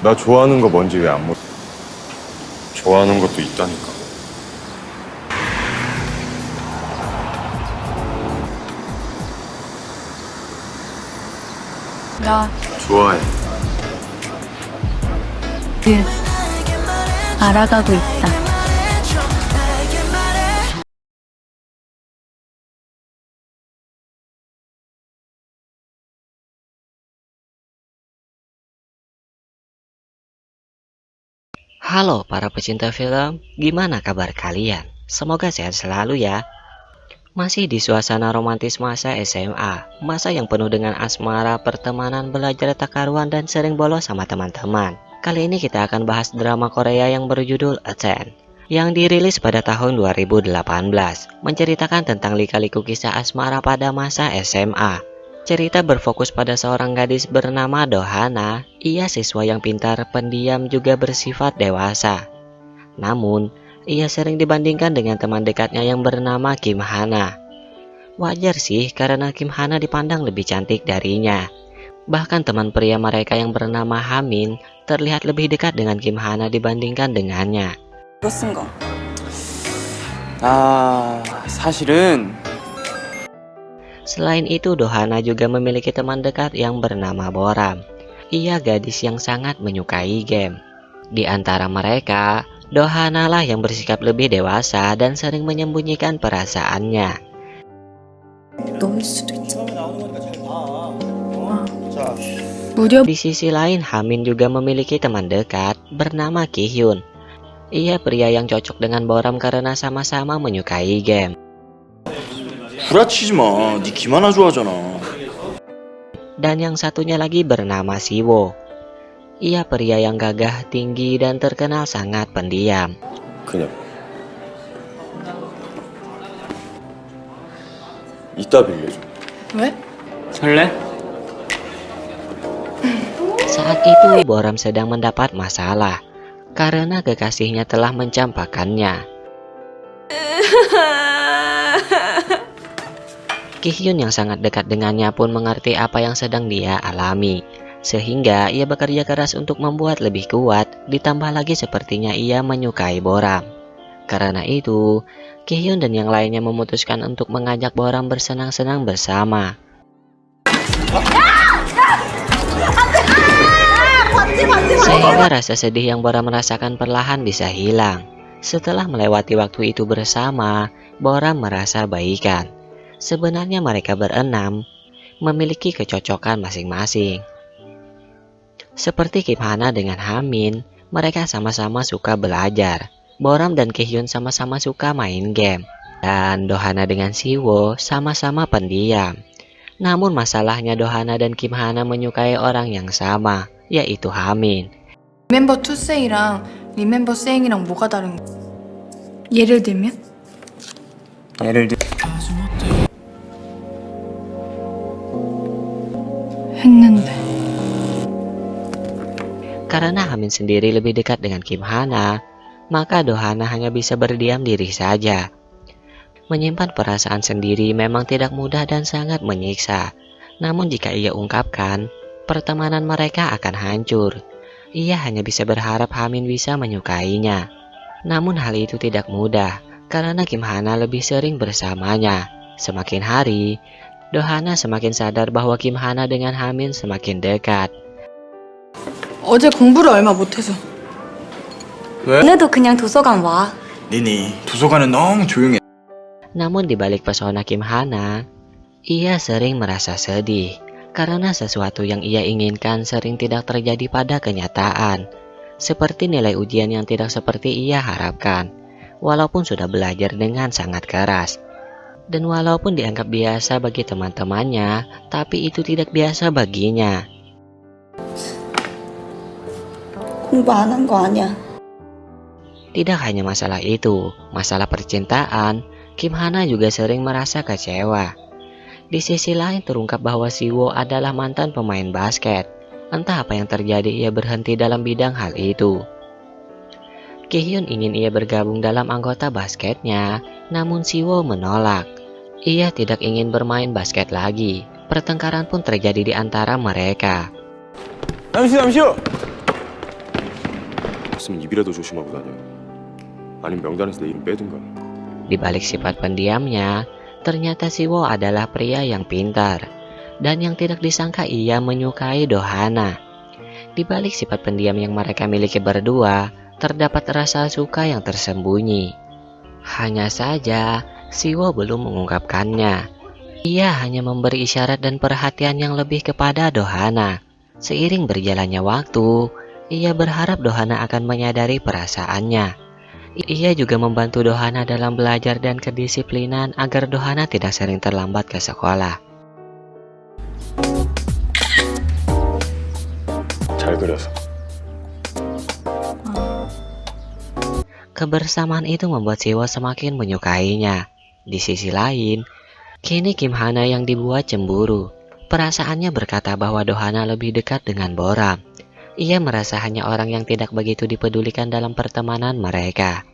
나 좋아하는 거 뭔지 왜 안 물어? 좋아하는 것도 있다니까. 나 좋아해. 알아가고 있다. Halo para pecinta film, gimana kabar kalian? Semoga sehat selalu ya. Masih di suasana romantis masa SMA, masa yang penuh dengan asmara, pertemanan, belajar tak karuan, dan sering bolos sama teman-teman. Kali ini kita akan bahas drama Korea yang berjudul A Ten, yang dirilis pada tahun 2018, menceritakan tentang lika-liku kisah asmara pada masa SMA. Cerita berfokus pada seorang gadis bernama Dohana. Ia siswa yang pintar, pendiam, juga bersifat dewasa. Namun, ia sering dibandingkan dengan teman dekatnya yang bernama Kim Hana. Wajar sih karena Kim Hana dipandang lebih cantik darinya. Bahkan teman pria mereka yang bernama Hamin terlihat lebih dekat dengan Kim Hana dibandingkan dengannya. 이거 쓴 거. 사실은 Selain itu, Dohana juga memiliki teman dekat yang bernama Boram. Ia gadis yang sangat menyukai game. Di antara mereka, Dohana lah yang bersikap lebih dewasa dan sering menyembunyikan perasaannya. 너일 수도 있잖아. 무려 Di sisi lain, Hamin juga memiliki teman dekat bernama Ki-hyun. Ia pria yang cocok dengan Boram karena sama-sama menyukai game. 구라치지 마. 네 김하나 좋아하잖아. Dan yang satunya lagi bernama Siwo. Ia pria yang gagah, tinggi, dan terkenal sangat pendiam. 그냥. 이따 빌려줘. 왜? 설레? Saat itu, Boram sedang mendapat masalah karena kekasihnya telah mencampakannya. Ki-hyun yang sangat dekat dengannya pun mengerti apa yang sedang dia alami, sehingga ia bekerja keras untuk membuat lebih kuat, ditambah lagi sepertinya ia menyukai Boram. Karena itu, Ki-hyun dan yang lainnya memutuskan untuk mengajak Boram bersenang-senang bersama. Sehingga rasa sedih yang Boram merasakan perlahan bisa hilang. Setelah melewati waktu itu bersama, Boram merasa baikan. Sebenarnya mereka berenam memiliki kecocokan masing-masing. Seperti Kim Hana dengan Hamin, mereka sama-sama suka belajar. Boram dan Ki-hyun sama-sama suka main game. Dan Dohana dengan Siwo sama-sama pendiam. Namun masalahnya Dohana dan Kim Hana menyukai orang yang sama, yaitu Hamin. 리멤버 투 세이랑 리멤버 세잉이랑 뭐가 다른 거? 예를 들면? 예를 들 했는데 Karena Hamin sendiri lebih dekat dengan Kim Hana, maka Dohana hanya bisa berdiam diri saja. Menyimpan perasaan sendiri memang tidak mudah dan sangat menyiksa. Namun jika ia ungkapkan, pertemanan mereka akan hancur. Ia hanya bisa berharap Hamin bisa menyukainya. Namun hal itu tidak mudah, karena Kim Hana lebih sering bersamanya. Semakin hari, Dohana semakin sadar bahwa Kim Hana dengan Hamin semakin dekat. 어제 공부를 얼마 못해서 왜? 오늘도 그냥 도서관 와. 니니 도서관은 너무 조용해. Namun di balik pesona Kim Hana, ia sering merasa sedih karena sesuatu yang ia inginkan sering tidak terjadi pada kenyataan. Seperti nilai ujian yang tidak seperti ia harapkan, walaupun sudah belajar dengan sangat keras. Dan walaupun dianggap biasa bagi teman-temannya, tapi itu tidak biasa baginya. 공부 안 한 거 아니야. Tidak hanya masalah itu, masalah percintaan, Kim Hana juga sering merasa kecewa. Di sisi lain terungkap bahwa Siwo adalah mantan pemain basket. Entah apa yang terjadi, ia berhenti dalam bidang hal itu. Ki-hyun ingin ia bergabung dalam anggota basketnya, namun Siwo menolak. Ia tidak ingin bermain basket lagi. Pertengkaran pun terjadi di antara mereka. 잠시요. 봤으면 입이라도 조심하고 다녀. 아니면 명단에서 내 이름 빼든가. Di balik sifat pendiamnya, ternyata Siwo adalah pria yang pintar. Dan yang tidak disangka ia menyukai Dohana. Di balik sifat pendiam yang mereka miliki berdua, terdapat rasa suka yang tersembunyi. Hanya saja, Siwo belum mengungkapkannya. Ia hanya memberi isyarat dan perhatian yang lebih kepada Dohana. Seiring berjalannya waktu, ia berharap Dohana akan menyadari perasaannya. Ia juga membantu Dohana dalam belajar dan kedisiplinan agar Dohana tidak sering terlambat ke sekolah. 잘 그려서. Kebersamaan itu membuat Siwo semakin menyukainya. Di sisi lain, kini Kim Hana yang dibuat cemburu. Perasaannya berkata bahwa Dohana lebih dekat dengan Boram. Ia merasa hanya orang yang tidak begitu dipedulikan dalam pertemanan mereka.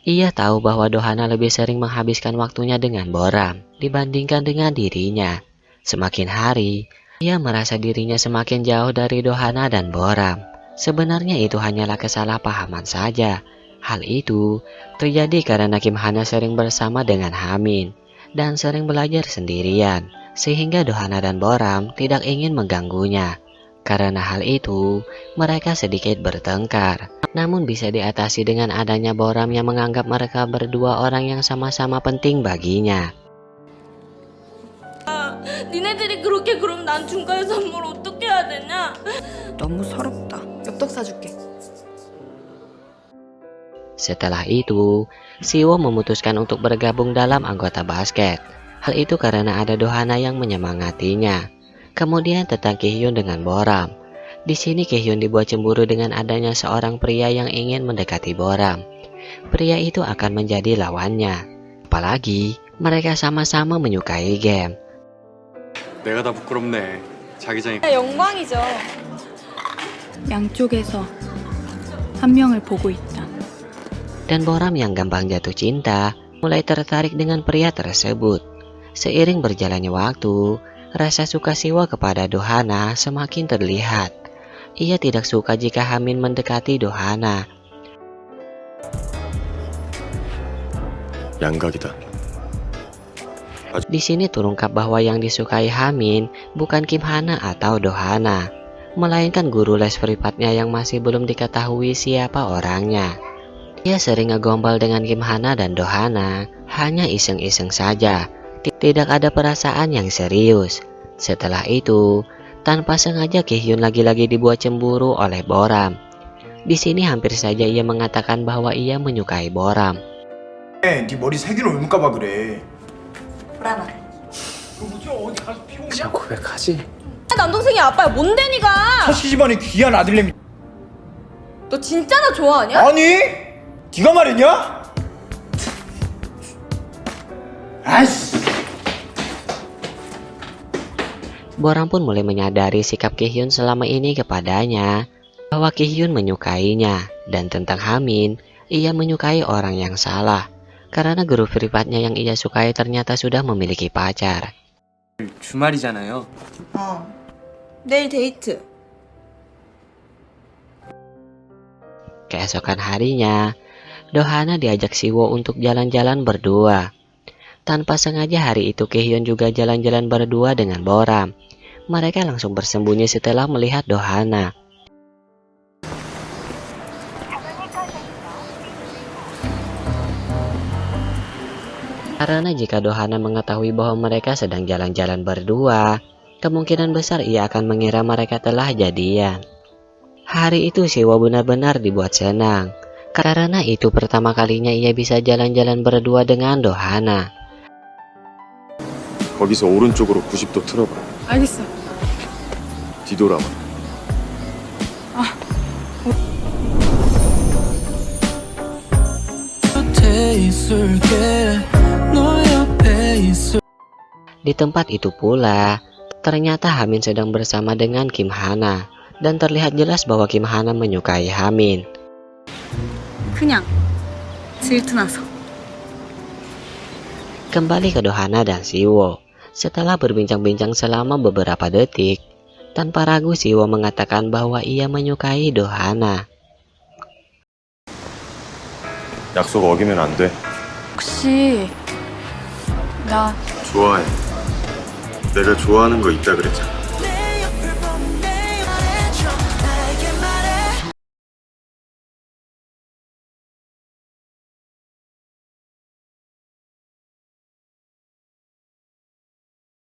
Ia tahu bahwa Dohana lebih sering menghabiskan waktunya dengan Boram dibandingkan dengan dirinya. Semakin hari, ia merasa dirinya semakin jauh dari Dohana dan Boram. Sebenarnya itu hanyalah kesalahpahaman saja. Hal itu terjadi karena Kim Hana sering bersama dengan Hamin dan sering belajar sendirian, sehingga Dohana dan Boram tidak ingin mengganggunya. Karena hal itu, mereka sedikit bertengkar. Namun bisa diatasi dengan adanya Boram yang menganggap mereka berdua orang yang sama-sama penting baginya. 니네들이 그렇게 그럼 난 중간에서 뭘 어떻게 해야 되냐? 너무 서럽다. 엽떡 사줄게. Setelah itu, Siwo memutuskan untuk bergabung dalam anggota basket. Hal itu karena ada Dohana yang menyemangatinya. Kemudian tentang Ki-hyun dengan Boram. Di sini Ki-hyun dibuat cemburu dengan adanya seorang pria yang ingin mendekati Boram. Pria itu akan menjadi lawannya. Apalagi mereka sama-sama menyukai game. 내가 다 부끄럽네. 자기장이 영광이죠. 양쪽에서 한 명을 보고 있다. Dan Boram yang gampang jatuh cinta mulai tertarik dengan pria tersebut. Seiring berjalannya waktu, rasa suka Siwo kepada Dohana semakin terlihat. Ia tidak suka jika Hamin mendekati Dohana. 양각이다. Di sini terungkap bahwa yang disukai Hamin bukan Kim Hana atau Dohana, melainkan guru les privatnya yang masih belum diketahui siapa orangnya. Ia sering ngegombal dengan Kim Hana dan Dohana, hanya iseng-iseng saja, tidak ada perasaan yang serius. Setelah itu, tanpa sengaja Ki-hyun lagi-lagi dibuat cemburu oleh Boram. Di sini hampir saja ia mengatakan bahwa ia menyukai Boram. 네 머리 세 개를 왜 묶어봐 그래. 보람아. 그냥 고백하지. 남동생이 아빠야 뭔데 니가? 사시 집안의 귀한 아들내미. 너 진짜 나 좋아하냐? 아니? 네가 말했냐? 아이씨. Boram pun mulai menyadari sikap Ki-hyun selama ini kepadanya, bahwa Ki-hyun menyukainya, dan tentang Hamin, ia menyukai orang yang salah, karena guru privatnya yang ia sukai ternyata sudah memiliki pacar. 주말이잖아요. 내일 데이트. Keesokan harinya, Dohana diajak Siwo untuk jalan-jalan berdua. Tanpa sengaja hari itu Ki-hyun juga jalan-jalan berdua dengan Boram. Mereka langsung bersembunyi setelah melihat Dohana. Karena jika Dohana mengetahui bahwa mereka sedang jalan-jalan berdua, kemungkinan besar ia akan mengira mereka telah jadian. Hari itu Siwo benar-benar dibuat senang, karena itu pertama kalinya ia bisa jalan-jalan berdua dengan Dohana. 거기서 오른쪽으로 90도 틀어봐. 알겠어. 뒤돌아봐. Di tempat itu pula, ternyata Hamin sedang bersama dengan Kim Hana, dan terlihat jelas bahwa Kim Hana menyukai Hamin. 그냥 질투나서. Kembali ke Dohana dan Siwo. Setelah berbincang-bincang selama beberapa detik, tanpa ragu Siwo mengatakan bahwa ia menyukai Dohana. 약속 어기면 안 돼. 혹시 나 좋아해. 내가 좋아하는 거 있다 그랬잖아.